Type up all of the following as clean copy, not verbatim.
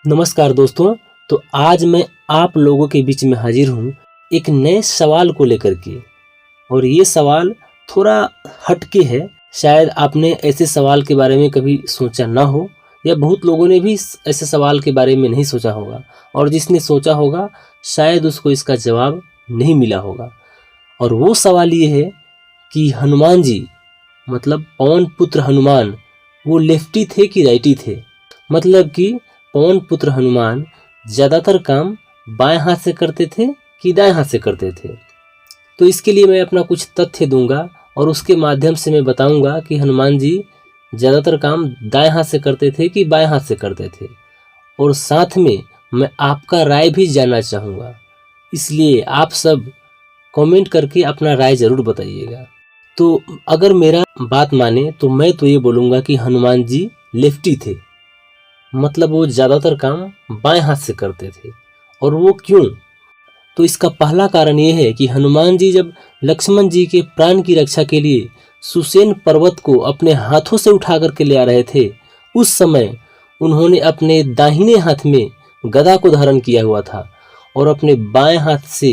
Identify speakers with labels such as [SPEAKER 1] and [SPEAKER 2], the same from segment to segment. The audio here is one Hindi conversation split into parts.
[SPEAKER 1] नमस्कार दोस्तों। तो आज मैं आप लोगों के बीच में हाजिर हूँ एक नए सवाल को लेकर के। और ये सवाल थोड़ा हटके है। शायद आपने ऐसे सवाल के बारे में कभी सोचा ना हो, या बहुत लोगों ने भी ऐसे सवाल के बारे में नहीं सोचा होगा, और जिसने सोचा होगा शायद उसको इसका जवाब नहीं मिला होगा। और वो सवाल ये है कि हनुमान जी मतलब पवन पुत्र हनुमान वो लेफ्टी थे कि राइटी थे। मतलब कि पवन पुत्र हनुमान ज़्यादातर काम बाएं हाथ से करते थे कि दाएं हाथ से करते थे। तो इसके लिए मैं अपना कुछ तथ्य दूंगा और उसके माध्यम से मैं बताऊंगा कि हनुमान जी ज़्यादातर काम दाएं हाथ से करते थे कि बाएं हाथ से करते थे। और साथ में मैं आपका राय भी जानना चाहूँगा, इसलिए आप सब कमेंट करके अपना राय ज़रूर बताइएगा। तो अगर मेरा बात माने तो मैं तो ये बोलूँगा कि हनुमान जी लेफ्टी थे, मतलब वो ज़्यादातर काम बाएं हाथ से करते थे। और वो क्यों? तो इसका पहला कारण ये है कि हनुमान जी जब लक्ष्मण जी के प्राण की रक्षा के लिए सुसेन पर्वत को अपने हाथों से उठा करके ले आ रहे थे, उस समय उन्होंने अपने दाहिने हाथ में गदा को धारण किया हुआ था और अपने बाएं हाथ से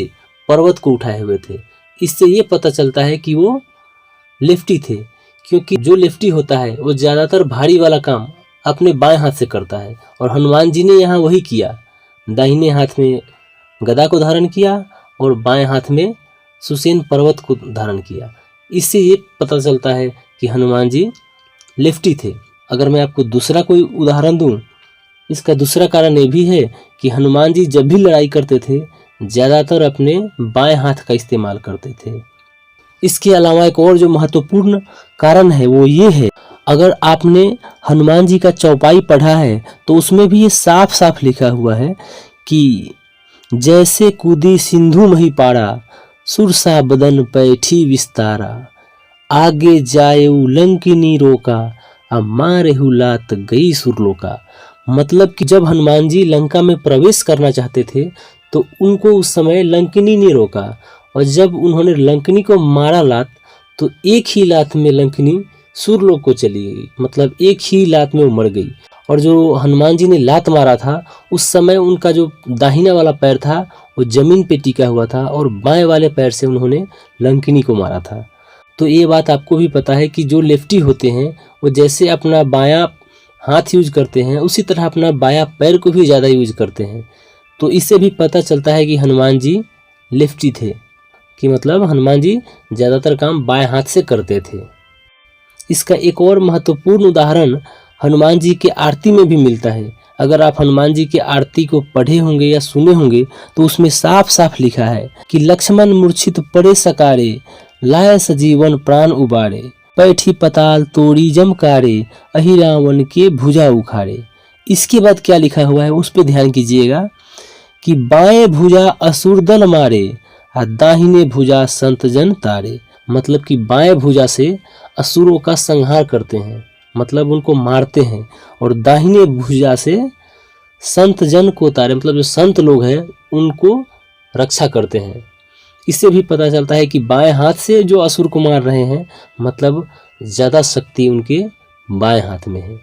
[SPEAKER 1] पर्वत को उठाए हुए थे। इससे ये पता चलता है कि वो लेफ्टी थे, क्योंकि जो लेफ्टी होता है वो ज़्यादातर भारी वाला काम अपने बाएं हाथ से करता है। और हनुमान जी ने यहाँ वही किया, दाहिने हाथ में गदा को धारण किया और बाएं हाथ में सुसेन पर्वत को धारण किया। इससे ये पता चलता है कि हनुमान जी लेफ्टी थे। अगर मैं आपको दूसरा कोई उदाहरण दूं, इसका दूसरा कारण ये भी है कि हनुमान जी जब भी लड़ाई करते थे ज़्यादातर अपने बाएं हाथ का इस्तेमाल करते थे। इसके अलावा एक और जो महत्वपूर्ण कारण है वो ये है, अगर आपने हनुमान जी का चौपाई पढ़ा है तो उसमें भी ये साफ साफ लिखा हुआ है कि जैसे कूदी सिंधु मही पाड़ा, सुरसा बदन पैठी विस्तारा, आगे जाएऊ लंकिनी रोका, अब मारेहु लात गई सुरलोका। मतलब कि जब हनुमान जी लंका में प्रवेश करना चाहते थे तो उनको उस समय लंकिनी ने रोका, और जब उन्होंने लंकिनी को मारा लात तो एक ही लात में लंकिनी सुरलोक को चली गई। मतलब एक ही लात में वो मर गई। और जो हनुमान जी ने लात मारा था उस समय उनका जो दाहिना वाला पैर था वो जमीन पे टिका हुआ था और बाएं वाले पैर से उन्होंने लंकिनी को मारा था। तो ये बात आपको भी पता है कि जो लेफ्टी होते हैं वो जैसे अपना बायां हाथ यूज करते हैं उसी तरह अपना बायां पैर को भी ज़्यादा यूज करते हैं। तो इससे भी पता चलता है कि हनुमान जी लेफ्टी थे, कि मतलब हनुमान जी ज़्यादातर काम बाएं हाथ से करते थे। इसका एक और महत्वपूर्ण उदाहरण हनुमान जी के आरती में भी मिलता है। अगर आप हनुमान जी के आरती को पढ़े होंगे या सुने होंगे तो उसमें साफ साफ लिखा है कि लक्ष्मण मूर्छित पड़े सकारे, लाय सजीवन प्राण उबारे, पैठी पताल तोड़ी जमकारे, अहि रावण के भुजा उखाड़े। इसके बाद क्या लिखा हुआ है उस पर ध्यान कीजिएगा कि बाएं भुजा असुर दल मारे, दाहिने भुजा संत जन तारे। मतलब कि बाएं भुजा से असुरों का संहार करते हैं, मतलब उनको मारते हैं, और दाहिने भुजा से संत जन को तारे, मतलब जो संत लोग हैं उनको रक्षा करते हैं। इससे भी पता चलता है कि बाएं हाथ से जो असुर को मार रहे हैं मतलब ज़्यादा शक्ति उनके बाएं हाथ में है।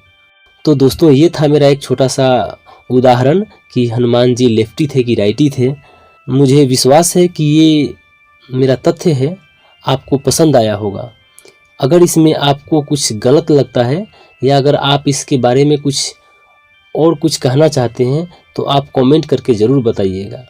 [SPEAKER 1] तो दोस्तों ये था मेरा एक छोटा सा उदाहरण कि हनुमान जी लेफ्टी थे कि राइटी थे। मुझे विश्वास है कि ये मेरा तथ्य है आपको पसंद आया होगा। अगर इसमें आपको कुछ गलत लगता है या अगर आप इसके बारे में कुछ कहना चाहते हैं तो आप कमेंट करके ज़रूर बताइएगा।